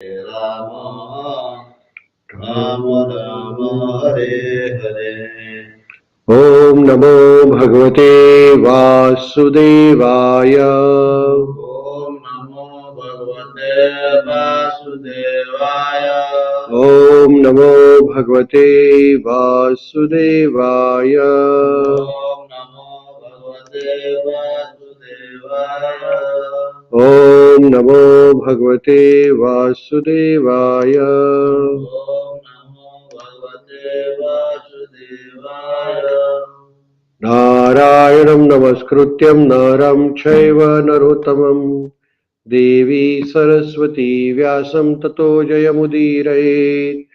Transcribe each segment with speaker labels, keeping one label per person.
Speaker 1: Rama Rama Rama Hare Hare.
Speaker 2: Om Namo Bhagavate Vasudevaya.
Speaker 1: Om Namo Bhagavate Vasudevaya.
Speaker 2: Om Namo Bhagavate Vasudevaya.
Speaker 1: Om Namo Bhagavate Vasudevaya.
Speaker 2: Om Namo Bhagavate Vasudevaya.
Speaker 1: Om Namo Bhagavate Vasudevaya.
Speaker 2: Narayanam Namaskrutyam Naram Chaiva Narottamam Devi Saraswati Vyasam Tato Jayamudiraye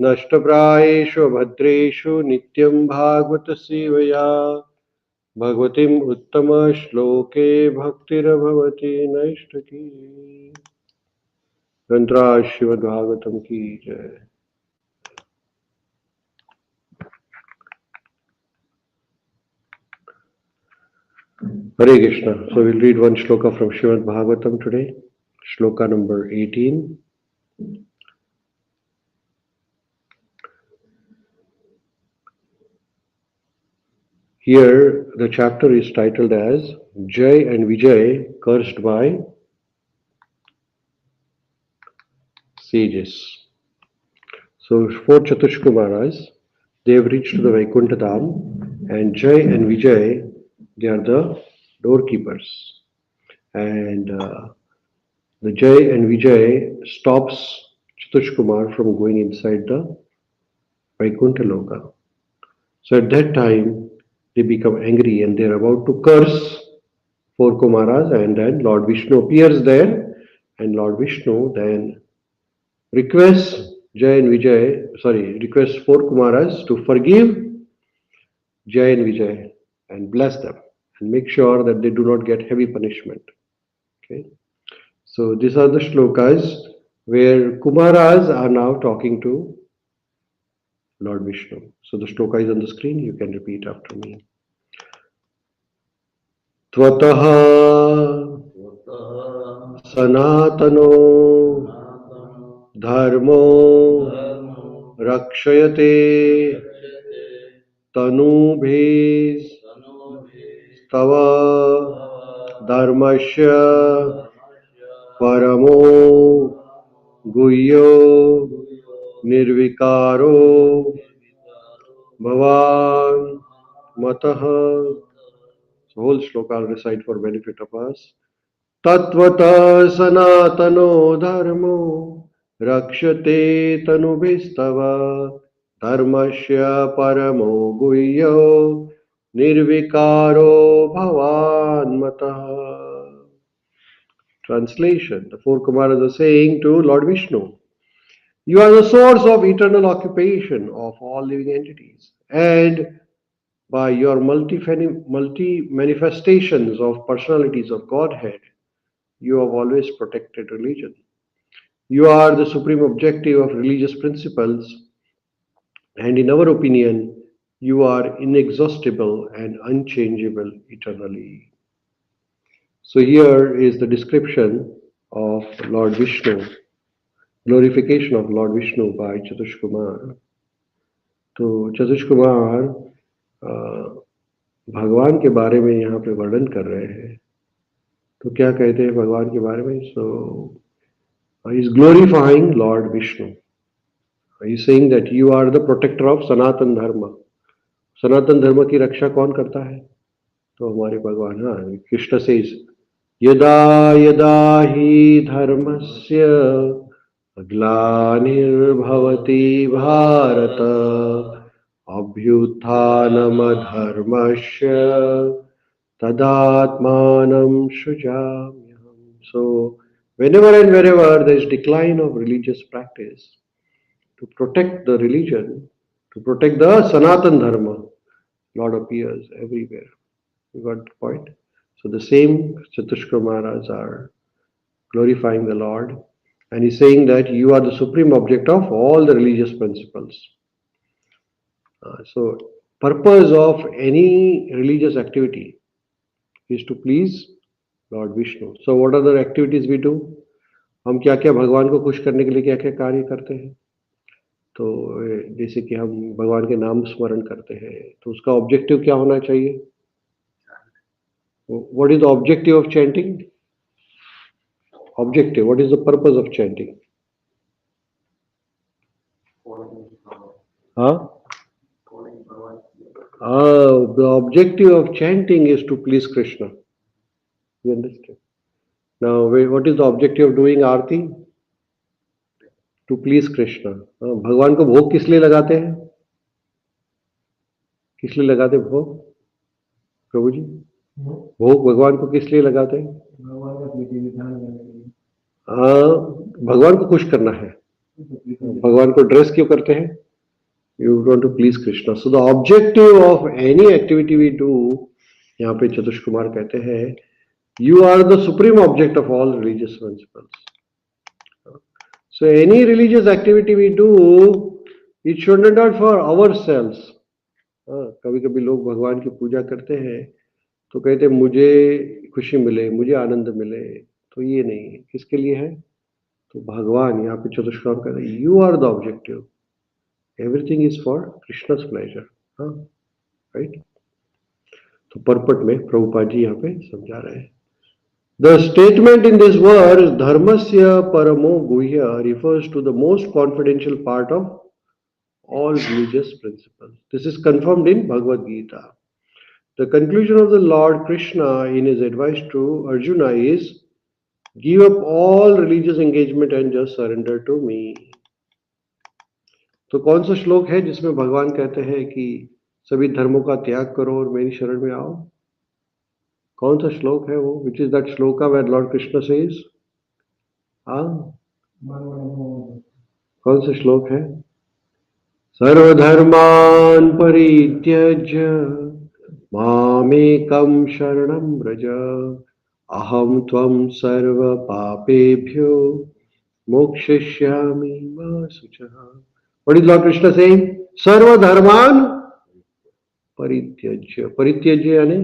Speaker 2: Nashtaprayeshu Bhadreshu Nityam Bhagavata Sevaya Bhagavatim Uttama Shloke Bhaktirabhavati Naishtaki. Tantra Śrīmad-Bhāgavatam ki jai. Hare Krishna. So we'll read one shloka from Śrīmad-Bhāgavatam today. Shloka number 18. Here the chapter is titled as Jaya and Vijaya cursed by sages. So four Chatushkumaras, they have reached to the Vaikuntha Dham, and Jaya and Vijay, they are the doorkeepers. And the Jaya and Vijay stops Chatushkumar from going inside the Vaikuntha Loka. So at that time, they become angry and they are about to curse four Kumaras, and then Lord Vishnu appears there, and Lord Vishnu then requests requests four Kumaras to forgive Jaya and Vijay and bless them and make sure that they do not get heavy punishment. Okay. So these are the shlokas where Kumaras are now talking to Lord Vishnu. So the shloka is on the screen, you can repeat after me. Tvataha Sanatano Dharmo Rakshayate Tanubhes Tava Dharmasya Paramo Guhyo Nirvikaro Bhavan Mataha. So whole shloka I'll recite for benefit of us. Tatvata sanatano dharmo rakshate tanubhistava dharmasya paramo guhyo nirvikaro bhavan mataha. Translation. The four Kumaras are saying to Lord Vishnu, you are the source of eternal occupation of all living entities, and by your multi-manifestations of personalities of Godhead, you have always protected religion. You are the supreme objective of religious principles, and in our opinion, you are inexhaustible and unchangeable eternally. So here is the description of Lord Vishnu, glorification of Lord Vishnu by Chatushkumar. तो चतुष्कुमार भगवान के बारे में यहाँ पे वर्णन कर रहे हैं. तो क्या कहते हैं भगवान के बारे में? So he is glorifying Lord Vishnu. He is saying that you are the protector of Sanatan Dharma. Sanatan Dharma की रक्षा कौन करता है? तो हमारे भगवान. हाँ, कृष्ण says यदा यदा हि धर्मस्य ग्लानिर्भवति Bharat अभ्युत्थानमधर्मस्य tadatmanam shrujamyaham. So whenever and wherever there is decline of religious practice, to protect the religion, to protect the Sanatan Dharma, Lord appears everywhere. You got the point? So the same Chatushkumaras are glorifying the Lord, and he's saying that you are the supreme object of all the religious principles. So purpose of any religious activity is to please Lord Vishnu. So what are the activities we do? हम क्या क्या भगवान को खुश करने के लिए क्या क्या कार्य करते हैं। तो जैसे कि हम भगवान के नाम स्मरण करते हैं, तो उसका ऑब्जेक्टिव क्या होना चाहिए? What is the objective of chanting? Objective, what is the purpose of chanting? हाँ, the objective of chanting is to please Krishna. You understand? Now, what is the objective of doing Aarti? To please Krishna. भगवान को भोग किस लिए लगाते हैं? किस लिए लगाते हैं भोग प्रभु जी? भोग भगवान को किस लिए लगाते हैं? भगवान को खुश करना है। भगवान को ड्रेस क्यों करते हैं? You want to please Krishna. So the objective of any activity we do, यहाँ पे चतुष कुमार कहते हैं, you are the supreme object of all religious principles. So any religious activity we do, it should not for ourselves. कभी कभी लोग भगवान की पूजा करते हैं तो कहते हैं मुझे खुशी मिले, मुझे आनंद मिले, तो ये नहीं, किसके लिए है? तो भगवान, यहाँ पे चतुष कुमार कहते हैं you are the objective. Everything is for Krishna's pleasure. Right? तो परपट में प्रभुपाद जी यहाँ पे समझा रहे हैं. The statement in this verse, dharmasya paramo guhya, refers to the most confidential part of all religious principles. This is confirmed in Bhagavad Gita. The conclusion of the Lord Krishna in his advice to Arjuna is, give up all religious engagement and just surrender to me. तो कौन सा श्लोक है जिसमें भगवान कहते हैं कि सभी धर्मों का त्याग करो और मेरी शरण में आओ? कौन सा श्लोक है वो? Which is that shloka where Lord Krishna says? कौन सा श्लोक है? सर्वधर्मान् परित्यज्य मामेकं शरणं व्रज अहं त्वं सर्व पापेभ्यो मोक्षयिष्यामि मा शुचः. What is Lord Krishna saying? सर्वधर्मान परित्यज्य. परित्यज्य यानी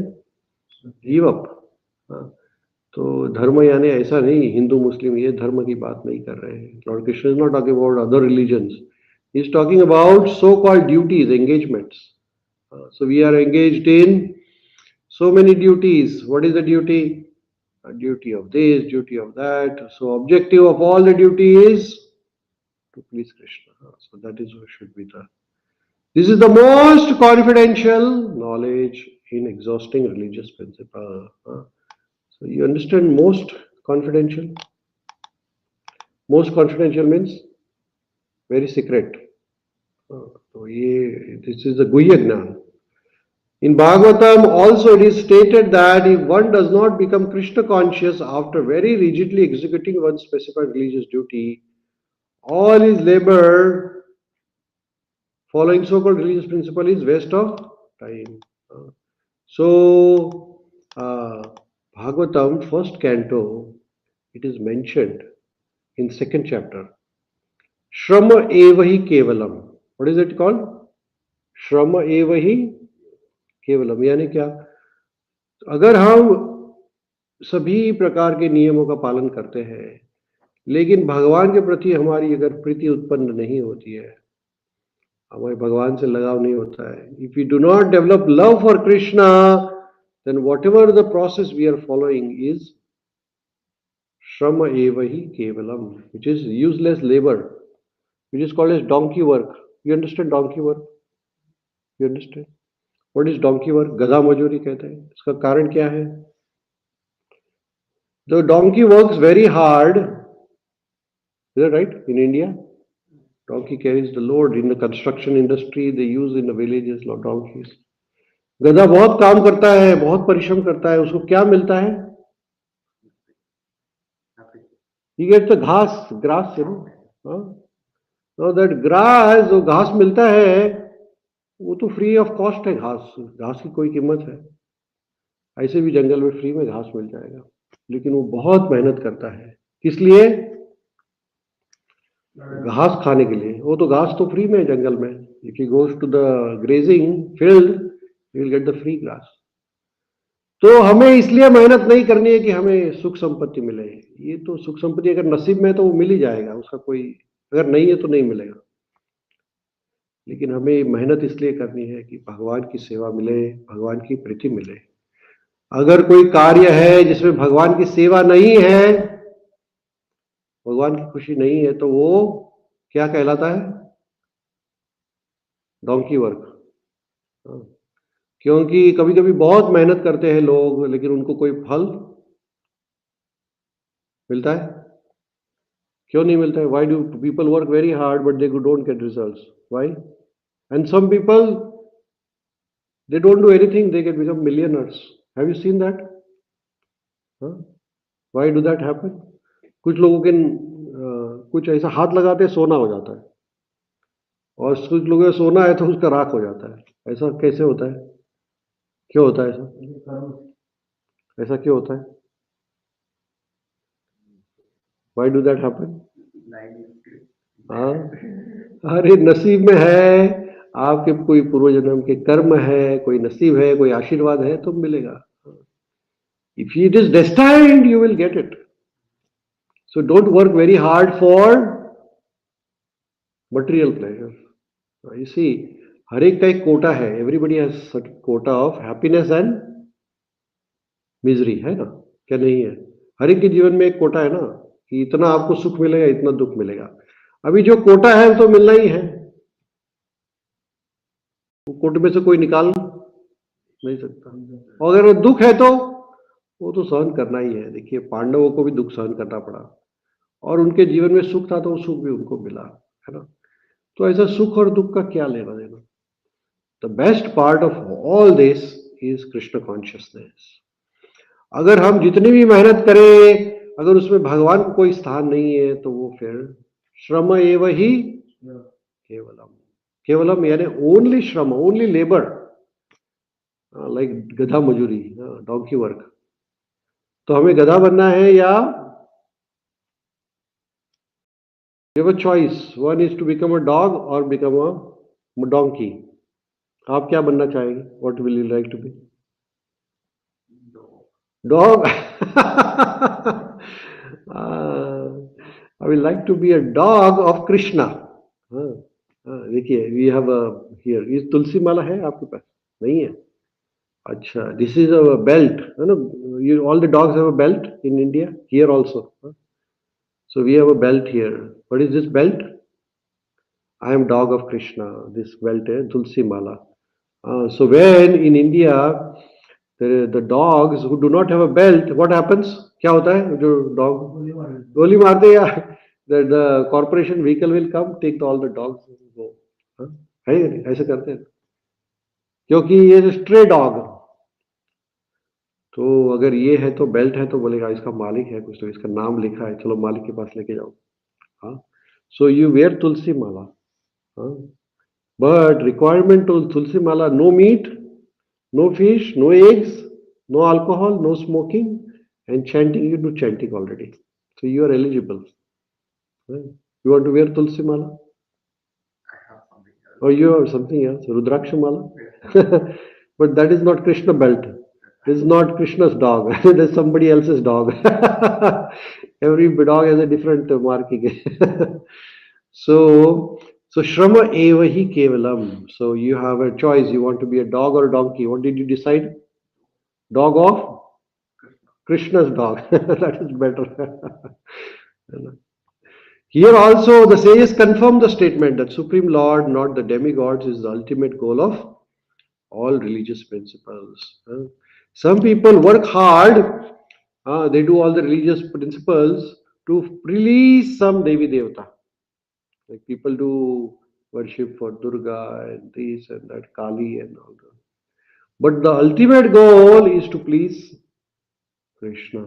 Speaker 2: गिव अप. तो धर्म यानी ऐसा नहीं हिंदू मुस्लिम ये धर्म की बात नहीं कर रहे हैं. Lord Krishna is not talking about other religions. He is talking about so called duties, engagements. So we are engaged in so many duties. What is the duty? A duty of this, duty of that. So objective of all the duty is to please Krishna. So that is what should be the. This is the most confidential knowledge in exhausting religious principle. So you understand most confidential? Most confidential means very secret. So this is the Guhya Jnana. In Bhagavatam also it is stated that if one does not become Krishna conscious after very rigidly executing one's specified religious duty, all his labor following so-called religious principle is waste of time. So Bhagavatam first canto, it is mentioned in second chapter. Shrama evahi kevalam. What is it called? Shrama evahi केवलम. यानी क्या? अगर हम सभी प्रकार के नियमों का पालन करते हैं लेकिन भगवान के प्रति हमारी अगर प्रीति उत्पन्न नहीं होती है, हमारे भगवान से लगाव नहीं होता है, if we do not develop love for Krishna, then whatever the process we are following is श्रम एव ही केवलम, which is useless labour, which is called as donkey work. You understand donkey work? You understand What is donkey work? गधा मजूरी कहते हैं. इसका कारण क्या है? The donkey works very hard. Is that right? In India, donkey carries the load. In the construction industry, they use in the villages donkeys. गधा बहुत काम करता है, बहुत परिश्रम करता है. उसको क्या मिलता है? He gets the grass, you know. So that grass, जो घास मिलता है वो तो फ्री ऑफ कॉस्ट है. घास की कोई कीमत है? ऐसे भी जंगल में फ्री में घास मिल जाएगा, लेकिन वो बहुत मेहनत करता है. किस लिए? घास खाने के लिए. वो तो घास तो फ्री में है जंगल में. If he goes to the grazing field, he will get the free grass. तो हमें इसलिए मेहनत नहीं करनी है कि हमें सुख संपत्ति मिले। ये तो सुख संपत्ति अगर नसीब में है तो वो मिल ही जाएगा, उसका कोई, अगर नहीं है तो नहीं मिलेगा। लेकिन हमें मेहनत इसलिए करनी है कि भगवान की सेवा मिले, भगवान की प्रीति मिले। अगर कोई कार्य है जिसमें भगवान की सेवा नहीं है, भगवान की खुशी नहीं है, तो वो क्या कहलाता है? Donkey work. हाँ। क्योंकि कभी कभी बहुत मेहनत करते हैं लोग, लेकिन उनको कोई फल मिलता है? क्यों नहीं मिलता है? Why do people work very hard but they don't get results? Why? And some people, they don't do anything, they get become millionaires. Have you seen that? Huh? Why do that happen? कुछ लोगों के कुछ ऐसा हाथ लगाते हैं सोना हो जाता है, और कुछ लोगों का सोना है तो उसका राख हो जाता है। ऐसा कैसे होता है? क्यों होता है ऐसा? ऐसा क्यों होता है? Why do that happen? हाँ, अरे नसीब में है, आपके कोई पूर्व जन्म के कर्म है, कोई नसीब है, कोई आशीर्वाद है तो मिलेगा। If it is destined, you will get it. So don't work very hard for material pleasure. You see, हर एक का एक कोटा है। Everybody has certain Kota of happiness and misery, है ना? क्या नहीं है? हर एक के जीवन में एक कोटा है ना, कि इतना आपको सुख मिलेगा, इतना दुख मिलेगा। अभी जो कोटा है तो मिलना ही है, वो कोटे में से कोई निकाल नहीं सकता। और अगर दुख है तो वो तो सहन करना ही है। देखिए, पांडवों को भी दुख सहन करना पड़ा, और उनके जीवन में सुख था तो वो सुख भी उनको मिला, है ना? तो ऐसा सुख और दुख का क्या लेना देना? The best part of all this is Krishna consciousness. अगर हम जितनी भी मेहनत करें, अगर उसमें भगवान को कोई स्थान नहीं है, तो वो फिर श्रम एव ही केवलम। केवलम यानी ओनली श्रम, ओनली लेबर, लाइक गधा मजूरी, डोंकी वर्क। तो हमें गधा बनना है या you have a choice. One is to become a dog or become a donkey. आप क्या बनना चाहेंगे? What will you like to be? Dog. I will like to be a dog of Krishna. हाँ, देखिए, we have a here. ये तुलसी माला है आपके पास? नहीं है? अच्छा, this is a belt. You know, all the dogs have a belt in India. Here also. So we have a belt here. What is this belt? I am dog of Krishna. This belt is Tulsi Mala. So when in India the dogs who do not have a belt, what happens? क्या होता है? जो dog गोली मारते या the corporation vehicle will come, take all the dogs and go. हाँ? है ऐसे करते हैं, क्योंकि ये स्ट्रे डॉग। तो अगर ये है तो बेल्ट है तो बोलेगा इसका मालिक है कुछ, तो इसका नाम लिखा है, चलो मालिक के पास लेके जाओ। हाँ, सो यू वेयर तुलसी माला। हाँ, but requirement to Tulsi Mala: no meat, no fish, no eggs, no alcohol, no smoking, and chanting. You do chanting already, so you are eligible. Right? You want to wear Tulsi Mala? Or you have something else, Rudraksha Mala? But that is not Krishna belt. It is not Krishna's dog. It is somebody else's dog. Every dog has a different marking. So Shrama eva hi kevalam. So you have a choice. You want to be a dog or a donkey. What did you decide? Dog of Krishna's dog. That is better. Here also the sages confirm the statement that Supreme Lord, not the demigods, is the ultimate goal of all religious principles. Some people work hard, they do all the religious principles to release some Devi Devata. Like people do worship for Durga and this and that, Kali and all that. But the ultimate goal is to please Krishna.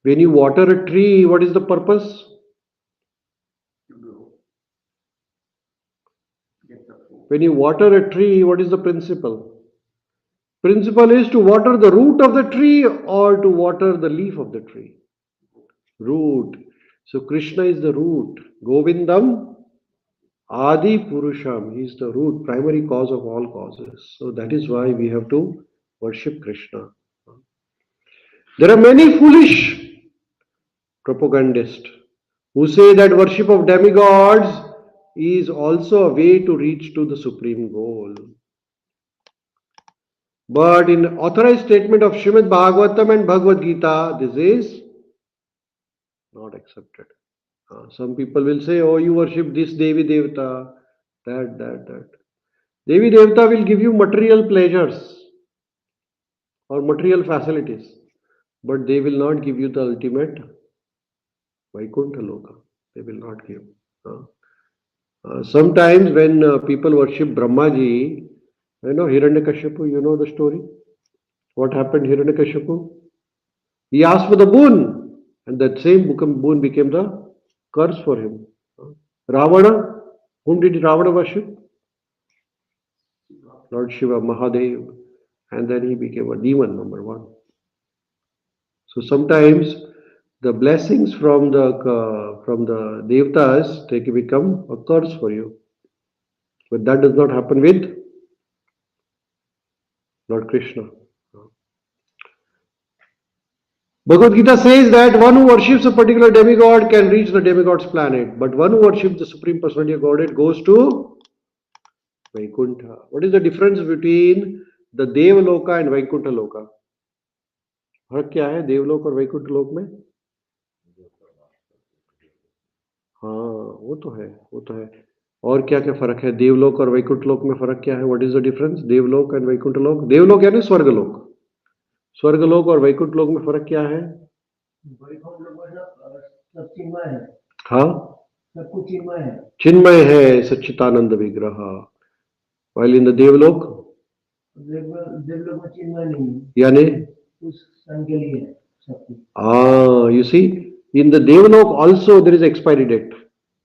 Speaker 2: When you water a tree, what is the purpose? When you water a tree, what is the principle? Principle is to water the root of the tree or to water the leaf of the tree. Root. So Krishna is the root. Govindam Adi Purusham. He is the root, primary cause of all causes. So that is why we have to Worship Krishna. There are many foolish propagandists who say that worship of demigods is also a way to reach to the supreme goal. But in authorized statement of Śrīmad-Bhāgavatam and Bhagavad Gita, this is not accepted. Some people will say, oh, you worship this Devi Devata, that. Devi Devata will give you material pleasures or material facilities, but they will not give you the ultimate Vaikuntha Loka. They will not give. Sometimes when people worship Brahmaji, Hiranyakashipu, you know the story? What happened Hiranyakashipu? He asked for the boon, and that same boon became the curse for him. Ravana, whom did Ravana worship? Lord Shiva, Mahadev, and then he became a demon, number one. So sometimes the blessings from the Devatas they can become a curse for you. But that does not happen with Lord Krishna. Bhagavad Gita says that one who worships a particular demigod can reach the demigod's planet, but one who worships the Supreme Personality of Godhead goes to Vaikuntha. What is the difference between the Devaloka and Vaikuntha Loka? फर्क क्या है देवलोक और वैकुंठ लोक में? हाँ वो तो है और क्या क्या फर्क है देवलोक और वैकुंठ लोक में? फर्क क्या है? व्हाट इज द डिफरेंस देवलोक एंड वैकुंठ लोक? देवलोक यानी स्वर्गलोक, स्वर्गलोक और वैकुंठ लोक में फर्क क्या है? हाँ चिन्मय है सच्चिदानंद विग्रह, while in the देवलोक चिन्मय नहीं यानी you see, in the Devalok also there is expiry date.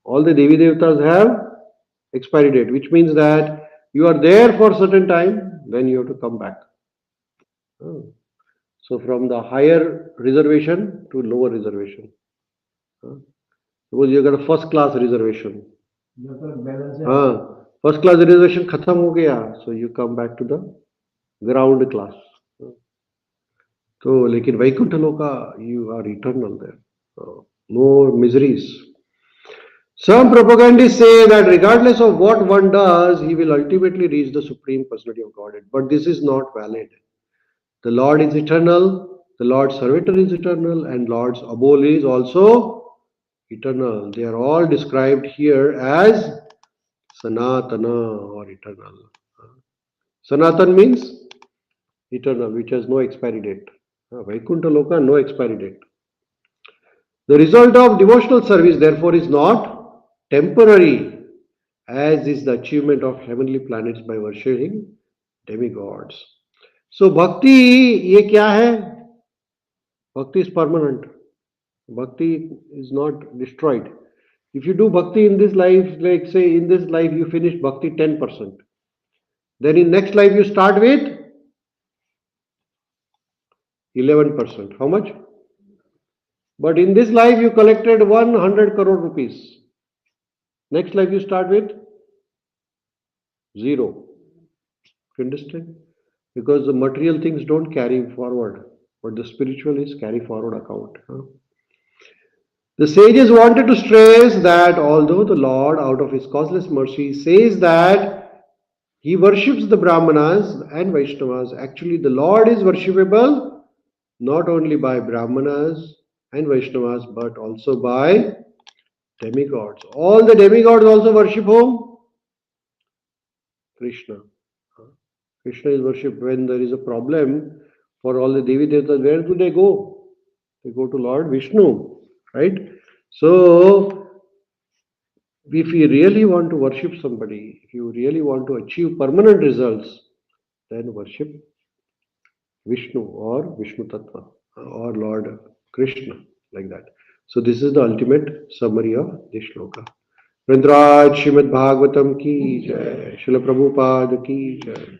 Speaker 2: All the Devi Devatas have expiry date, which means that you are there for a certain time, then you have to come back. So from the higher reservation to lower reservation. Suppose you got a first class reservation. First class reservation khatam ho gaya, so you come back to the ground class. So, lekin Vaikuntha Loka, you are eternal there. No miseries. Some propagandists say that regardless of what one does, he will ultimately reach the Supreme Personality of Godhead. But this is not valid. The Lord is eternal, the Lord's servitor is eternal, and Lord's abode is also eternal. They are all described here as Sanatana or eternal. Sanatan means eternal, which has no expiry date. Vaikuntha Loka, no expiry date. The result of devotional service, therefore, is not temporary, as is the achievement of heavenly planets by worshipping demigods. So, bhakti, ye kya hai? Bhakti is permanent. Bhakti is not destroyed. If you do bhakti in this life, like say in this life you finish bhakti 10%, then in next life you start with 11%. How much? But in this life you collected 100 crore rupees. Next life you start with 0. You understand? Because the material things don't carry forward, but the spiritual is carry forward account. The sages wanted to stress that although the Lord, out of his causeless mercy, says that he worships the Brahmanas and Vaishnavas, actually the Lord is worshipable not only by Brahmanas and Vaishnavas, but also by demigods. All the demigods also worship whom? Krishna. Krishna is worshipped. When there is a problem for all the Devi Devatas, where do they go? They go to Lord Vishnu, right? So, if you really want to worship somebody, if you really want to achieve permanent results, then worship Vishnu or Vishnu Tattva or Lord Krishna, like that. So this is the ultimate summary of this shloka. Vrindraj Śrīmad-Bhāgavatam ki jai, Srila Prabhupada ki jai.